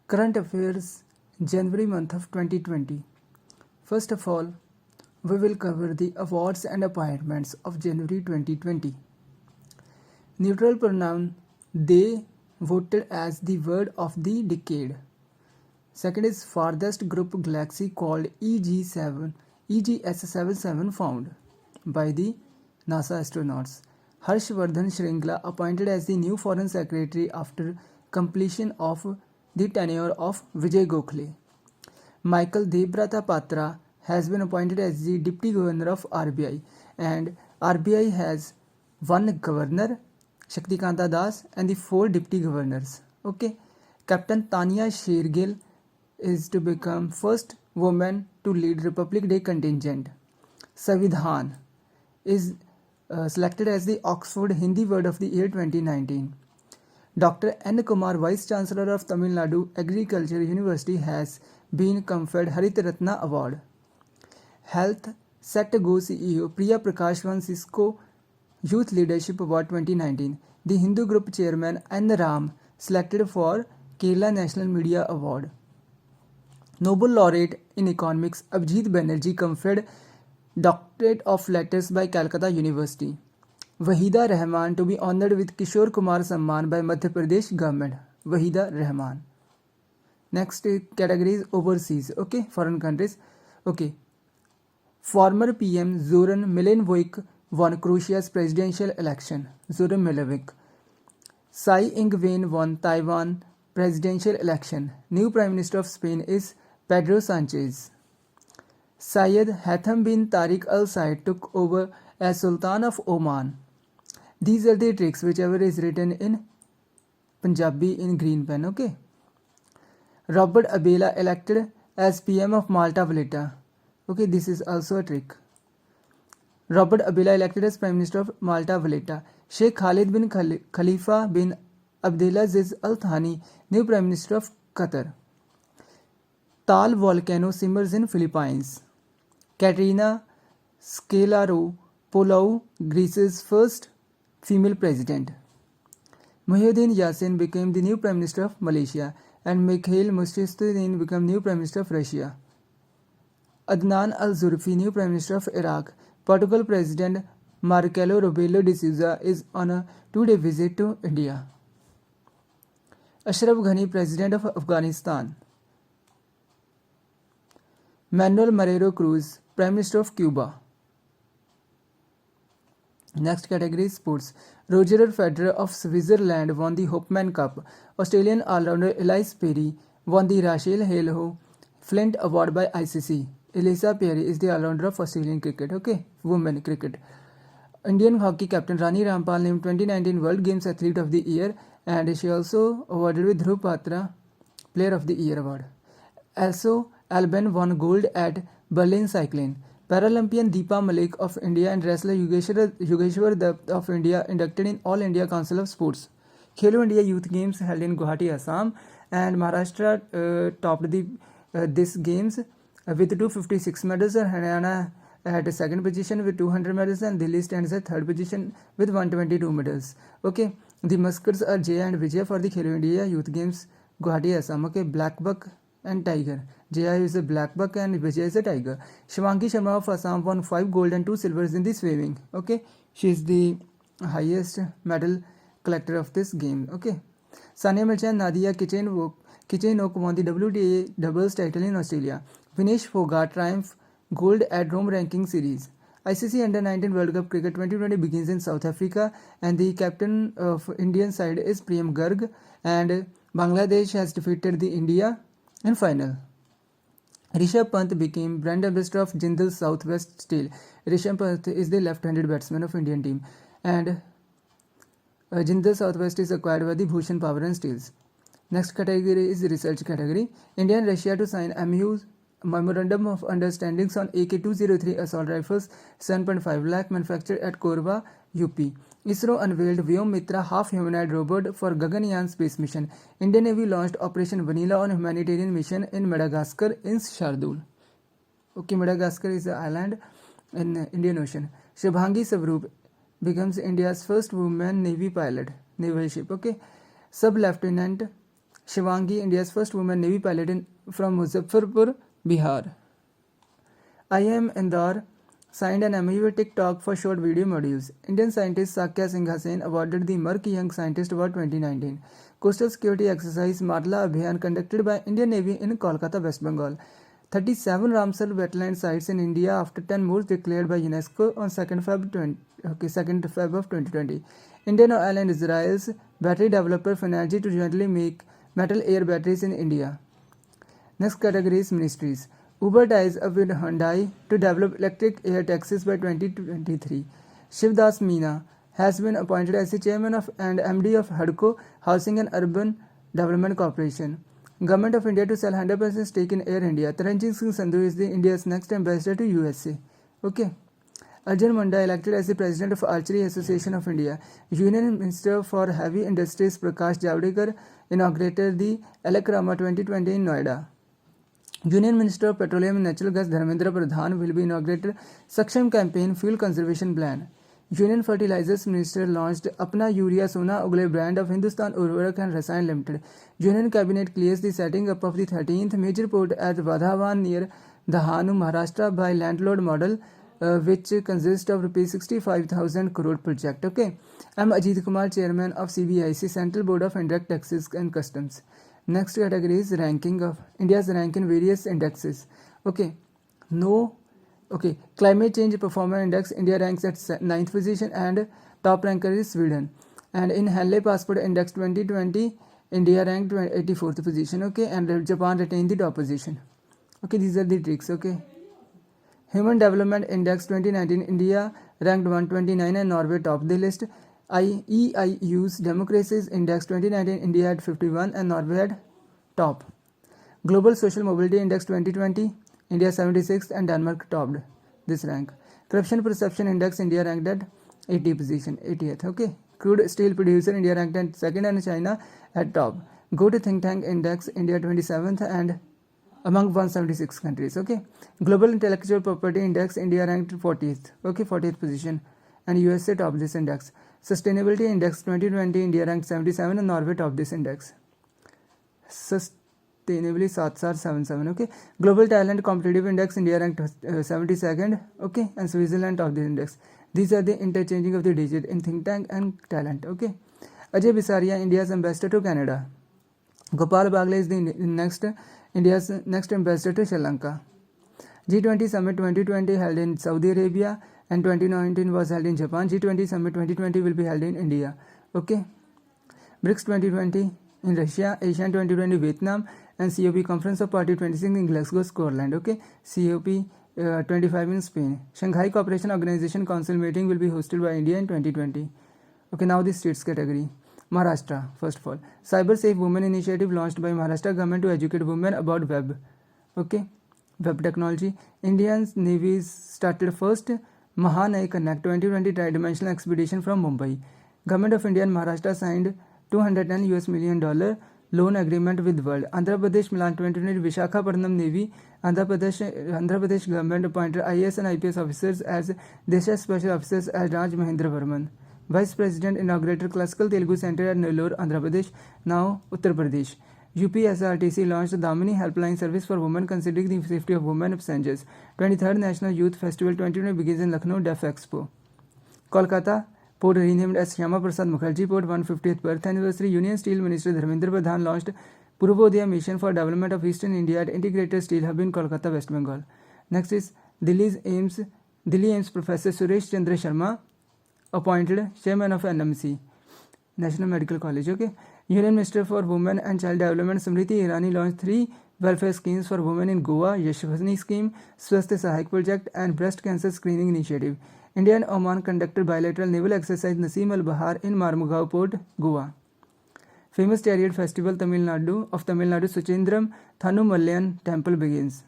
Current affairs, January month of 2020. First of all, we will cover the awards and appointments of January 2020. Neutral pronoun they voted as the word of the decade. Second is farthest group galaxy called EGS77 found by the NASA astronauts. Harshvardhan Shringla appointed as the new foreign secretary after completion of the tenure of Vijay Gokhale. Michael Debrata Patra has been appointed as the deputy governor of RBI, and RBI has one governor, Shaktikanta Das, and the 4 deputy governors. Okay, Captain Tanya Shergill is to become first woman to lead Republic Day contingent. Savidhan is selected as the Oxford Hindi Word of the Year 2019. Dr. N. Kumar, Vice Chancellor of Tamil Nadu Agriculture University, has been conferred Harit Ratna Award. Health Set to Go CEO Priya Prakash won Cisco Youth Leadership Award 2019. The Hindu Group Chairman N. Ram selected for Kerala National Media Award. Nobel laureate in economics Abhijit Banerjee conferred Doctorate of Letters by Calcutta University. Wahida Rahman to be honored with Kishore Kumar Samman by Madhya Pradesh government. Wahida Rahman. Next category is overseas. Okay, foreign countries. Okay. Former PM Zoran Milanovic won Croatia's presidential election. Zoran Milanovic. Tsai Ing-wen won Taiwan presidential election. New Prime Minister of Spain is Pedro Sanchez. Syed Haitham bin Tariq Al Said took over as Sultan of Oman. These are the tricks, whichever is written in Punjabi in green pen. Okay. Robert Abela elected as PM of Malta Valletta. Okay, this is also a trick. Robert Abela elected as Prime Minister of Malta Valletta. Sheikh Khalid bin Khalifa bin Abdelaziz Al Thani, new Prime Minister of Qatar. Tal volcano simmers in Philippines. Katerina Skelarou-Poulou, Greece's first female president. Muhyiddin Yassin became the new Prime Minister of Malaysia, and Mikhail Mushtaqiddin became new Prime Minister of Russia. Adnan Al-Zurfi, new Prime Minister of Iraq. Portugal President Marcelo Rebelo de Sousa is on a 2-day visit to India. Ashraf Ghani, President of Afghanistan. Manuel Marrero Cruz, Prime Minister of Cuba. Next category is sports. Roger Federer of Switzerland won the Hopman Cup. Australian all-rounder Elise Perry won the Rachel Haleho Flint Award by ICC. Elisa Perry is the all-rounder of Australian cricket. Okay, women cricket. Indian hockey captain Rani Rampal named 2019 World Games Athlete of the Year, and she also awarded with Dhruv Patra Player of the Year award. Also, Alban won gold at Berlin cycling. Paralympian Deepa Malik of India and wrestler Yogeshwar Dutt of India inducted in All India Council of Sports. Khelo India Youth Games held in Guwahati, Assam, and Maharashtra topped this games with 256 medals, and Haryana at second position with 200 medals, and Delhi stands at third position with 122 medals. Okay, the mascots are Jaya and Vijay for the Khelo India Youth Games Guwahati, Assam. Okay, black buck and tiger. Jaya is a black buck and Vijay is a tiger. Shivangi Sharma of Assam won 5 gold and 2 silvers in the swimming. Okay, she is the highest medal collector of this game. Okay, Sania Mirza and Nadia Kichenok won the WTA doubles title in Australia. Vinesh Phogat triumphed gold at Rome ranking series. ICC Under-19 World Cup Cricket 2020 begins in South Africa, and the captain of Indian side is Priyam Garg, and Bangladesh has defeated the India in final. Rishabh Pant became brand ambassador of Jindal Southwest Steel. Rishabh Pant is the left-handed batsman of Indian team, and Jindal Southwest is acquired by the Bhushan Power and Steels. Next category is research category. India and Russia to sign MOUs Memorandum of Understandings on AK-203 assault rifles 7.5 lakh manufactured at Korba, UP. ISRO unveiled Vyom Mitra half-humanoid robot for Gaganyaan space mission. Indian Navy launched Operation Vanilla on humanitarian mission in Madagascar in Shardul. Okay, Madagascar is an island in Indian Ocean. Shubhangi Savrup becomes India's first woman Navy pilot, naval ship. Okay, Sub-Lieutenant Shivangi, India's first woman Navy pilot from Muzaffarpur, Bihar. IIM Indore signed an MOU with TikTok for short video modules. Indian scientist Sakya Singha Sen awarded the Merck Young Scientist Award 2019. Coastal security exercise Marla Abhiyan conducted by Indian Navy in Kolkata, West Bengal. 37 Ramsar wetland sites in India after 10 more declared by UNESCO on 2nd Feb of 2020. Indian Oil and Israel's battery developer Finergy to jointly make metal air batteries in India. Next category is ministries. Uber ties up with Hyundai to develop electric air taxis by 2023. Shivdas Meena has been appointed as the chairman of and MD of HUDCO, Housing and Urban Development Corporation. Government of India to sell 100% stake in Air India. Taranjit Singh Sandhu is the India's next ambassador to USA. Okay. Arjun Munda elected as the president of Archery Association of India. Union Minister for Heavy Industries Prakash Javadekar inaugurated the Alakrama 2020 in Noida. Union Minister of Petroleum and Natural Gas Dharmendra Pradhan will be inaugurated Saksham Campaign Fuel Conservation Plan. Union Fertilizers Minister launched Apna Urea Sona Ugle brand of Hindustan Urvarak and Rasayan Limited. Union Cabinet clears the setting up of the 13th major port at Vadhavan near Dahanu, Maharashtra by landlord model, which consists of rupees 65,000 crore project. Okay. I'm Ajit Kumar, Chairman of CBIC, Central Board of Indirect Taxes and Customs. Next category is ranking of India's rank in various indexes. Okay. Climate Change Performance Index, India ranks at 9th position and top ranker is Sweden. And in Henley Passport Index 2020, India ranked 84th position. Okay, and Japan retained the top position. Okay, these are the tricks. Okay. Human Development Index 2019, India ranked 129 and Norway topped the list. EIU's Democracies Index 2019, India at 51 and Norway at top. Global Social Mobility Index 2020, India 76th and Denmark topped this rank. Corruption Perception Index, India ranked at 80th. Okay. Crude Steel Producer, India ranked at 2nd and China at top. Go to Think Tank Index, India 27th and among 176 countries. Okay. Global Intellectual Property Index, India ranked 40th. Okay, 40th position and USA topped this index. Sustainability Index 2020, India ranked 77 and Norway topped this index. Sustainably 7777. Okay. Global Talent Competitive Index, India ranked 72nd. Okay, and Switzerland topped the index. These are the interchanging of the digit in think tank and talent. Okay. Ajay Bisaria, India's ambassador to Canada. Gopal Bagle is India's next ambassador to Sri Lanka. G20 Summit 2020 held in Saudi Arabia and 2019 was held in Japan. G20 Summit 2020 will be held in India. Okay. BRICS 2020 in Russia, ASEAN 2020 Vietnam, and COP Conference of Party 26 in Glasgow, Scotland. Okay. COP 25 in Spain. Shanghai Cooperation Organization Council meeting will be hosted by India in 2020. Okay, now the states category. Maharashtra, first of all. Cyber Safe Women Initiative launched by Maharashtra government to educate women about web. Okay, web technology. Indian Navy started first Mahanay Connect 2020 tri-dimensional expedition from Mumbai. Government of India and Maharashtra signed $210 million loan agreement with World. Andhra Pradesh Milan 2020 Visakhapatnam Navy. Andhra Pradesh government appointed IAS and IPS officers as Desha Special Officers as Raj Mahendra Varman. Vice President inaugurated Classical Telugu Center at Nellore, Andhra Pradesh, now Uttar Pradesh. UPSRTC launched the Damini Helpline Service for Women considering the safety of women passengers. 23rd National Youth Festival 2020 begins in Lucknow Deaf Expo. Kolkata Port renamed as Shyama Prasad Mukherjee Port, 150th birth anniversary. Union Steel Minister Dharmendra Pradhan launched Purvodaya Mission for Development of Eastern India at Integrated Steel Hub in Kolkata, West Bengal. Next is Delhi AIMS Professor Suresh Chandra Sharma appointed chairman of NMC, National Medical College. Okay. Union Minister for Women and Child Development Smriti Irani launched 3 welfare schemes for women in Goa: Yashaswini Scheme, Swasthya Sahayak Project, and Breast Cancer Screening Initiative. India and Oman conducted bilateral naval exercise Naseem Al Bahar in Marmugao Port, Goa. Famous chariot festival Tamil Nadu Suchindram Thanumalyan Temple begins.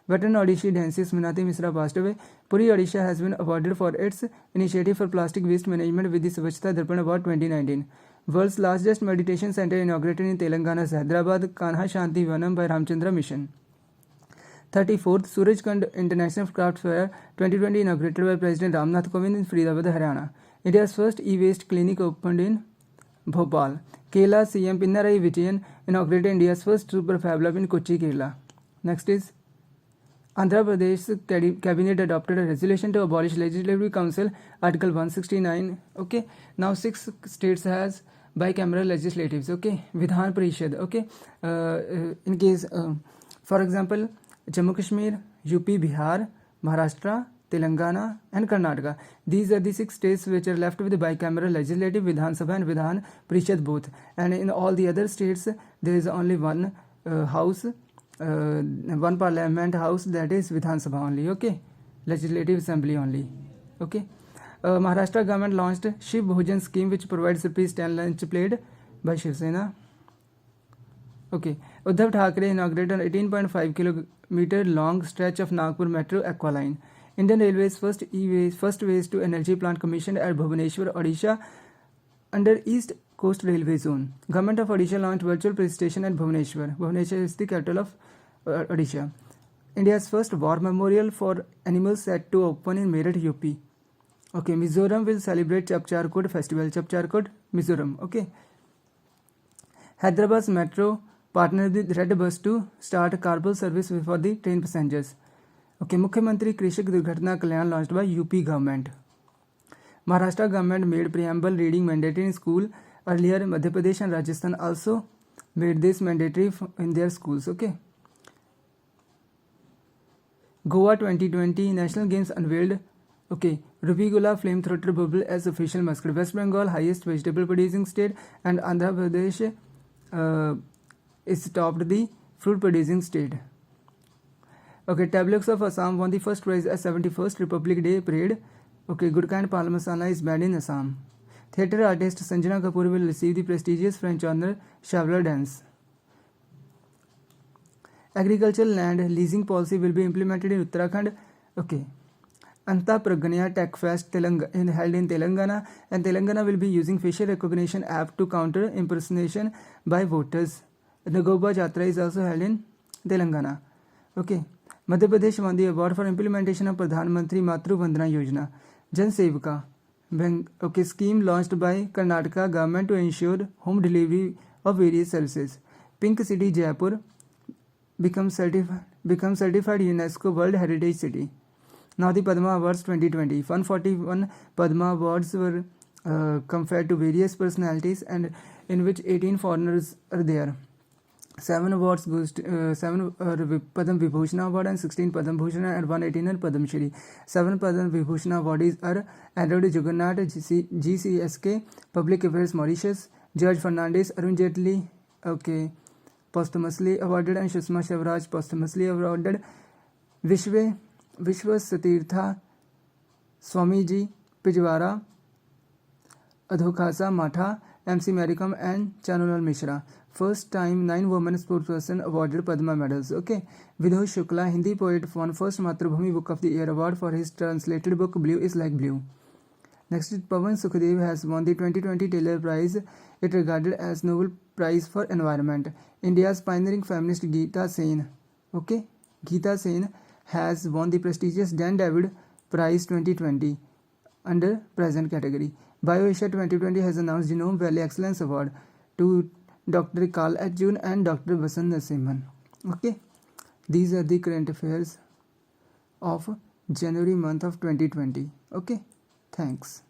Veteran Odissi dancers Minati Misra passed away. Puri, Odisha has been awarded for its initiative for plastic waste management with the Swachhta Darpan Award 2019. World's largest meditation center inaugurated in Telangana's Hyderabad Kanha Shanti Vanam by Ramchandra Mission. 34th Surajkund International Craft Fair 2020 inaugurated by President Ramnath Kovind in Faridabad, Haryana. India's first e-waste clinic opened in Bhopal. Kerala CM Pinarayi Vijayan inaugurated India's first super fab lab in Kochi, Kerala. Next is Andhra Pradesh cabinet adopted a resolution to abolish Legislative Council Article 169. Okay, now 6 states has bicameral legislatives. Okay, Vidhan Parishad. Okay, in case for example Jammu Kashmir, UP, Bihar, Maharashtra, Telangana and Karnataka. These are the 6 states which are left with the bicameral legislative, Vidhan Sabha and Vidhan Parishad both. And in all the other states there is only one house, one parliament house, that is Vidhan Sabha only. Okay, legislative assembly only. Okay. Maharashtra government launched Shiv Bhojan scheme which provides rupees 10 lunch plate by Shiv Sena. Okay. Uddhav Thackeray inaugurated an 18.5 kilometer long stretch of Nagpur Metro Aqua Line. Indian Railways first waste to energy plant commissioned at Bhubaneswar, Odisha under East Coast Railway Zone. Government of Odisha launched virtual police station at Bhubaneswar. Bhubaneswar is the capital of Odisha. India's first war memorial for animals set to open in Meerut, UP. Okay, Mizoram will celebrate Chapcharkot festival. Chapcharkot, Mizoram. Okay. Hyderabad's metro partnered with Red Bus to start carpool service for the train passengers. Okay, Mukhyamantri Krishak Durghatna Kalyan launched by UP government. Maharashtra government made preamble reading mandatory in school. Earlier, Madhya Pradesh and Rajasthan also made this mandatory in their schools. Okay. Goa 2020 National Games unveiled. Okay, Rupigula flamethrower bubble as official mascot. West Bengal, highest vegetable producing state, and Andhra Pradesh is topped the fruit producing state. Okay, Tablets of Assam won the first prize at 71st Republic Day parade. Okay, Gurkha and Pal Masala is banned in Assam. Theatre artist Sanjana Kapoor will receive the prestigious French honor Chavla Dance. Agricultural land leasing policy will be implemented in Uttarakhand. Okay. Anta Praganya Tech Fest held in Telangana, and Telangana will be using facial recognition app to counter impersonation by voters. The Goba Jatra is also held in Telangana. Okay. Madhya Pradesh won the award for implementation of Pradhan Mantri Matru Vandana Yojana. Jan Sevika. Okay, scheme launched by Karnataka government to ensure home delivery of various services. Pink City Jaipur becomes certified UNESCO World Heritage City. Now the Padma Awards 2020. 141 Padma Awards were conferred to various personalities, and in which 18 foreigners are there. 7 awards goes to, 7 Padam Vibhushan Award and 16 Padam Bhushan and 118 Padam Shri. 7 Padam Vibhushan awardees are Edward Jugannath, GCSK, Public Affairs Mauritius, George Fernandez, Arun Jaitley, okay, posthumously awarded, and Sushma Swaraj posthumously awarded. Vishwa Satirtha, Swamiji Pijwara, Adhokasa Matha, MC Maricom and Chanulal Mishra. First time 9 women sportsperson awarded Padma medals. Okay. Vidhu Shukla, Hindi poet, won first Matrubhumi Book of the Year award for his translated book Blue is Like Blue. Next is Pawan Sukhdev has won the 2020 Taylor Prize. It regarded as Nobel Prize for Environment. India's pioneering feminist Geeta Sen. Okay. Geeta Sen has won the prestigious Dan David Prize 2020 under present category. BioAsia 2020 has announced Genome Valley Excellence Award to Dr. Karl H. June and Dr. Vasant Narasimhan. Okay, these are the current affairs of January month of 2020. Okay, thanks.